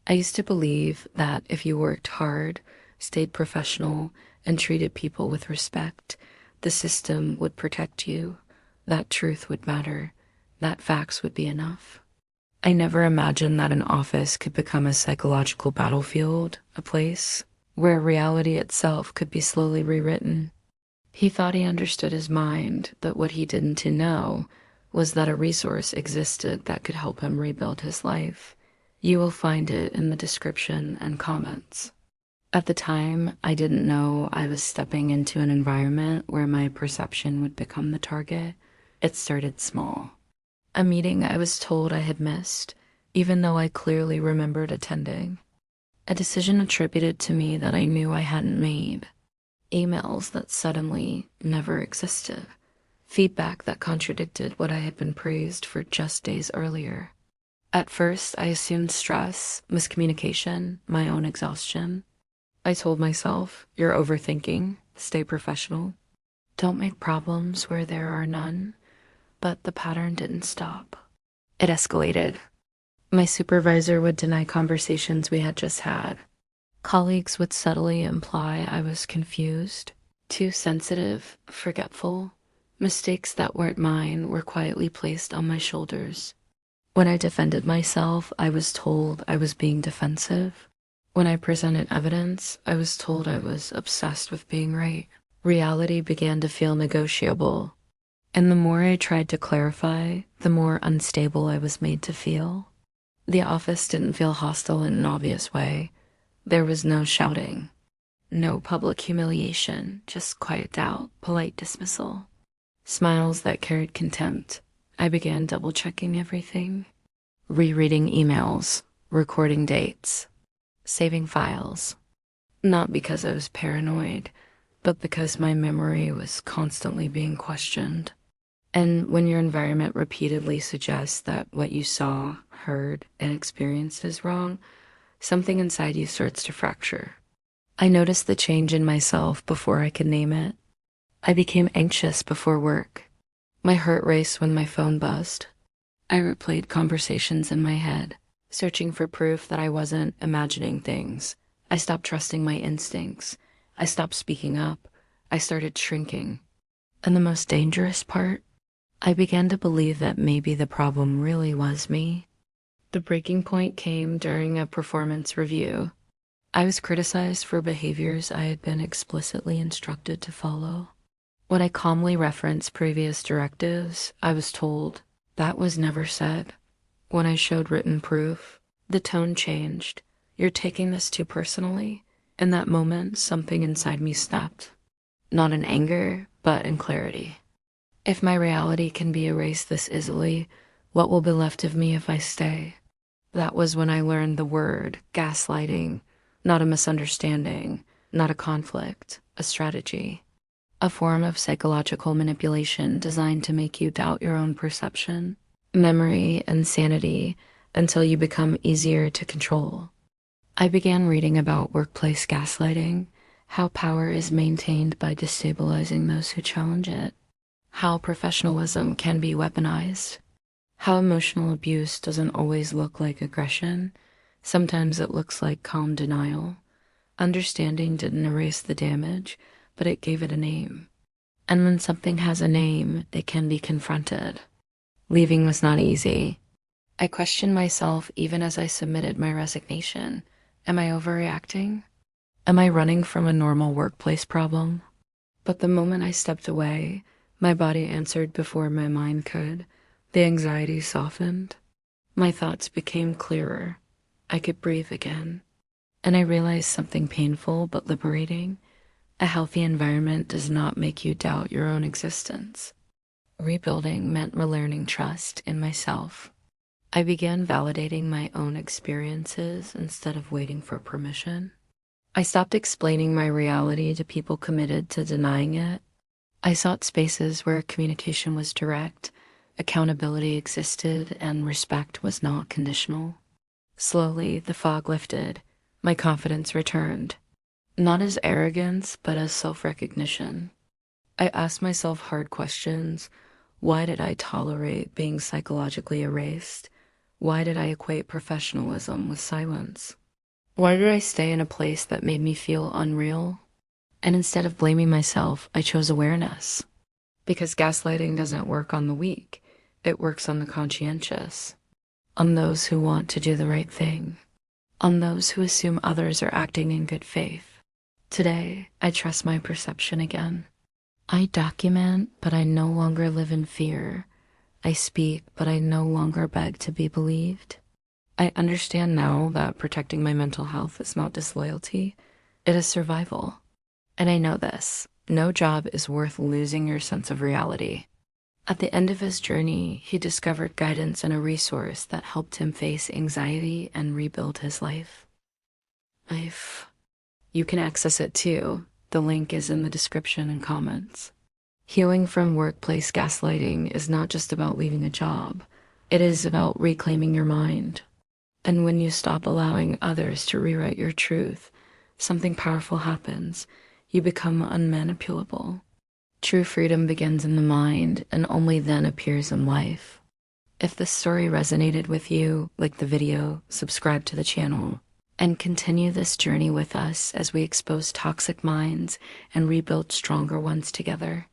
I used to believe that if you worked hard, stayed professional, and treated people with respect, the system would protect you, that truth would matter, that facts would be enough. I never imagined that an office could become a psychological battlefield, a place where reality itself could be slowly rewritten. He thought he understood his mind, but what he didn't know was that a resource existed that could help him rebuild his life. You will find it in the description and comments. At the time, I didn't know I was stepping into an environment where my perception would become the target. It started small. A meeting I was told I had missed, even though I clearly remembered attending. A decision attributed to me that I knew I hadn't made. Emails that suddenly never existed. Feedback that contradicted what I had been praised for just days earlier. At first, I assumed stress, miscommunication, my own exhaustion. I told myself, "You're overthinking, stay professional. Don't make problems where there are none." But the pattern didn't stop. It escalated. My supervisor would deny conversations we had just had. Colleagues would subtly imply I was confused, too sensitive, forgetful. Mistakes that weren't mine were quietly placed on my shoulders. When I defended myself, I was told I was being defensive. When I presented evidence, I was told I was obsessed with being right. Reality began to feel negotiable. And the more I tried to clarify, the more unstable I was made to feel. The office didn't feel hostile in an obvious way. There was no shouting, no public humiliation, just quiet doubt, polite dismissal. Smiles that carried contempt. I began double-checking everything. Rereading emails, recording dates, saving files. Not because I was paranoid, but because my memory was constantly being questioned. And when your environment repeatedly suggests that what you saw, heard, and experienced is wrong, something inside you starts to fracture. I noticed the change in myself before I could name it. I became anxious before work. My heart raced when my phone buzzed. I replayed conversations in my head, searching for proof that I wasn't imagining things. I stopped trusting my instincts. I stopped speaking up. I started shrinking. And the most dangerous part? I began to believe that maybe the problem really was me. The breaking point came during a performance review. I was criticized for behaviors I had been explicitly instructed to follow. When I calmly referenced previous directives, I was told, "That was never said." When I showed written proof, the tone changed. "You're taking this too personally." In that moment, something inside me snapped. Not in anger, but in clarity. If my reality can be erased this easily, what will be left of me if I stay? That was when I learned the word gaslighting, not a misunderstanding, not a conflict, a strategy. A form of psychological manipulation designed to make you doubt your own perception, memory, and sanity until you become easier to control. I began reading about workplace gaslighting, how power is maintained by destabilizing those who challenge it, how professionalism can be weaponized, how emotional abuse doesn't always look like aggression. Sometimes it looks like calm denial. Understanding didn't erase the damage, but it gave it a name. And when something has a name, it can be confronted. Leaving was not easy. I questioned myself even as I submitted my resignation. Am I overreacting? Am I running from a normal workplace problem? But the moment I stepped away, my body answered before my mind could. The anxiety softened. My thoughts became clearer. I could breathe again. And I realized something painful but liberating. A healthy environment does not make you doubt your own existence. Rebuilding meant relearning trust in myself. I began validating my own experiences instead of waiting for permission. I stopped explaining my reality to people committed to denying it. I sought spaces where communication was direct, accountability existed, and respect was not conditional. Slowly, the fog lifted. My confidence returned. Not as arrogance, but as self-recognition. I asked myself hard questions. Why did I tolerate being psychologically erased? Why did I equate professionalism with silence? Why did I stay in a place that made me feel unreal? And instead of blaming myself, I chose awareness. Because gaslighting doesn't work on the weak, it works on the conscientious, on those who want to do the right thing, on those who assume others are acting in good faith. Today, I trust my perception again. I document, but I no longer live in fear. I speak, but I no longer beg to be believed. I understand now that protecting my mental health is not disloyalty, it is survival. And I know this, no job is worth losing your sense of reality. At the end of his journey, he discovered guidance and a resource that helped him face anxiety and rebuild his life. You can access it too. The link is in the description and comments. Healing from workplace gaslighting is not just about leaving a job. It is about reclaiming your mind. And when you stop allowing others to rewrite your truth, something powerful happens. You become unmanipulable. True freedom begins in the mind and only then appears in life. If this story resonated with you, like the video, subscribe to the channel, and continue this journey with us as we expose toxic minds and rebuild stronger ones together.